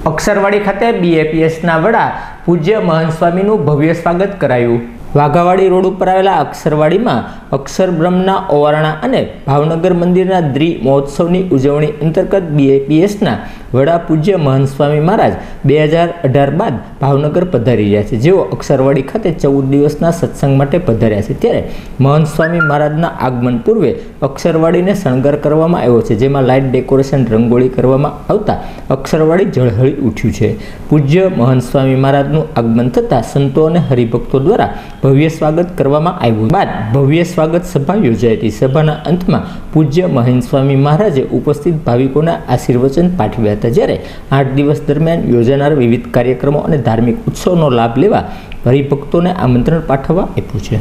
અક્ષરવાડી ખાતે BAPSના વડા પૂજ્ય મહંત સ્વામીનું ભવ્ય સ્વાગત કરાયું। વાઘાવાડી રોડ ઉપર આવેલા અક્ષરવાડીમાં અક્ષર બ્રહ્મના ઓવારણા અને ભાવનગર મંદિરના દ્વિ મહોત્સવની ઉજવણી અંતર્ગત BAPSના વડા પૂજ્ય મહંત સ્વામી મહારાજ 2018 બાદ ભાવનગર પધારી રહ્યા છે, જેઓ અક્ષરવાડી ખાતે 14 દિવસના સત્સંગ માટે પધાર્યા છે। ત્યારે મહંત સ્વામી મહારાજના આગમન પૂર્વે અક્ષરવાડીને શણગાર કરવામાં આવ્યો છે, જેમાં લાઇટ ડેકોરેશન રંગોળી કરવામાં આવતા અક્ષરવાડી ઝળહળી ઉઠ્યું છે। પૂજ્ય મહંત સ્વામી મહારાજનું આગમન થતાં સંતો અને હરિભક્તો દ્વારા ભવ્ય સ્વાગત કરવામાં આવ્યું બાદ ભવ્ય સ્વાગત સભા યોજાઈ હતી। સભાના અંતમાં પૂજ્ય મહંત સ્વામી મહારાજે ઉપસ્થિત ભાવિકોના આશીર્વચન પાઠવ્યા હતા, જ્યારે 8 દિવસ દરમિયાન યોજાનાર વિવિધ કાર્યક્રમો અને ધાર્મિક ઉત્સવનો લાભ લેવા હરિભક્તોને આમંત્રણ પાઠવવા આપ્યું છે।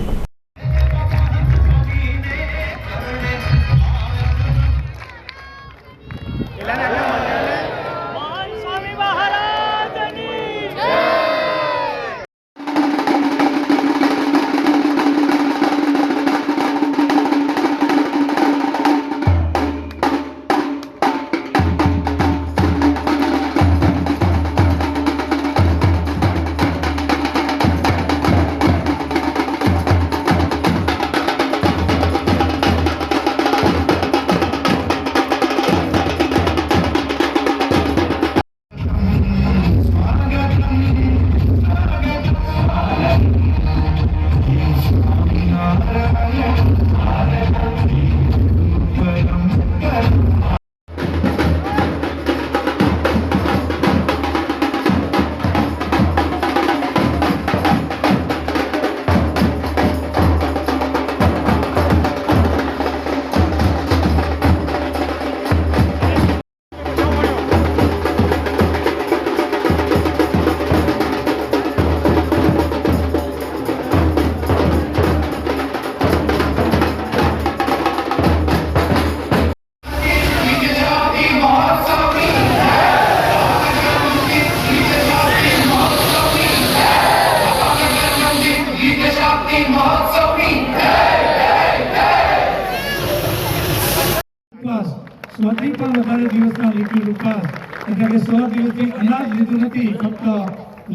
સ્વથી પણ વધારે દિવસના લિક્વિડ ઉપવાસ, એટલે કે 100 દિવસથી અનાજ લીધું નથી, ફક્ત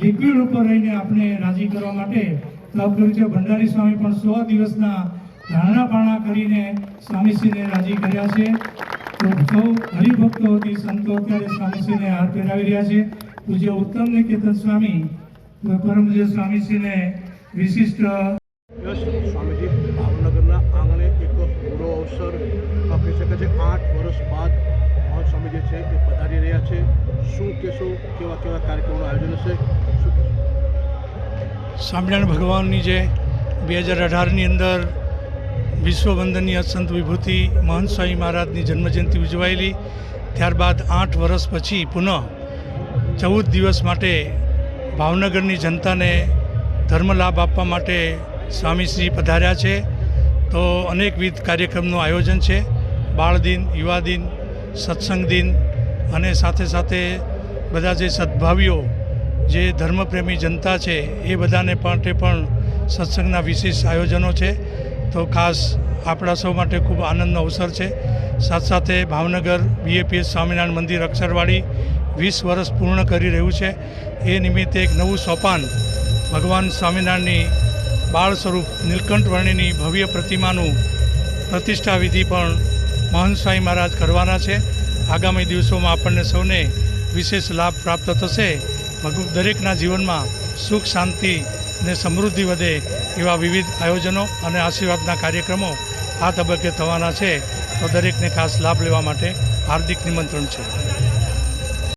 લિક્વિડ ઉપર રહીને આપણે રાજી કરવા માટે તપ કર્યું છે। ભંડારી સ્વામી પણ 100 દિવસના ધારણા પારણા કરીને સ્વામીશ્રીને રાજી કર્યા છે। તો સૌ હરિભક્તોથી સંતો અત્યારે સ્વામીશ્રીને હાર પહેરાવી રહ્યા છે। પૂજ્ય ઉત્તમ નિકેતન સ્વામી પરમ પૂજ્ય સ્વામીશ્રીને વિશિષ્ટ સ્વામીજી ભાવનગરના આંગણે એક પૂરો અવસર કહી શકે છે। 8 વર્ષ બાદ મહંત સ્વામી જે છે એ પધારી રહ્યા છે। શું કહેશો, કેવા કાર્યક્રમોનું આયોજન હશે? સ્વામિનારાયણ ભગવાનની જે 2018ની અંદર વિશ્વવંદનીય સંત વિભૂતિ મહંત સ્વામી મહારાજની જન્મજયંતિ ઉજવાયેલી, ત્યારબાદ 8 વર્ષ પછી પુનઃ 14 દિવસ માટે ભાવનગરની જનતાને ધર્મ લાભ આપવા માટે સ્વામીશ્રી પધાર્યા છે। તો અનેકવિધ કાર્યક્રમનું આયોજન છે। બાળ દિન, યુવા દિન, સત્સંગ દિન અને સાથે સાથે બધા જે સદભાવીઓ, જે ધર્મપ્રેમી જનતા છે એ બધાને માટે પણ સત્સંગના વિશેષ આયોજનો છે। તો ખાસ આપણા સૌ માટે ખૂબ આનંદનો અવસર છે। સાથે સાથે ભાવનગર BAPS સ્વામિનારાયણ મંદિર અક્ષરવાડી 20 વર્ષ પૂર્ણ કરી રહ્યું છે। એ નિમિત્તે એક નવું સોપાન ભગવાન સ્વામિનારાયણની બાળ સ્વરૂપ નીલકંઠ વર્ણિની ભવ્ય પ્રતિમાનું પ્રતિષ્ઠા વિધિ પણ મહંત સ્વામી મહારાજ કરવાના છે। આગામી દિવસોમાં આપણને સૌને વિશેષ લાભ પ્રાપ્ત થશે। દરેકના જીવનમાં સુખ, શાંતિ અને સમૃદ્ધિ વધે એવા વિવિધ આયોજનો અને આશીર્વાદના કાર્યક્રમો આ તબક્કે થવાના છે। તો દરેકને ખાસ લાભ લેવા માટે હાર્દિક નિમંત્રણ છે।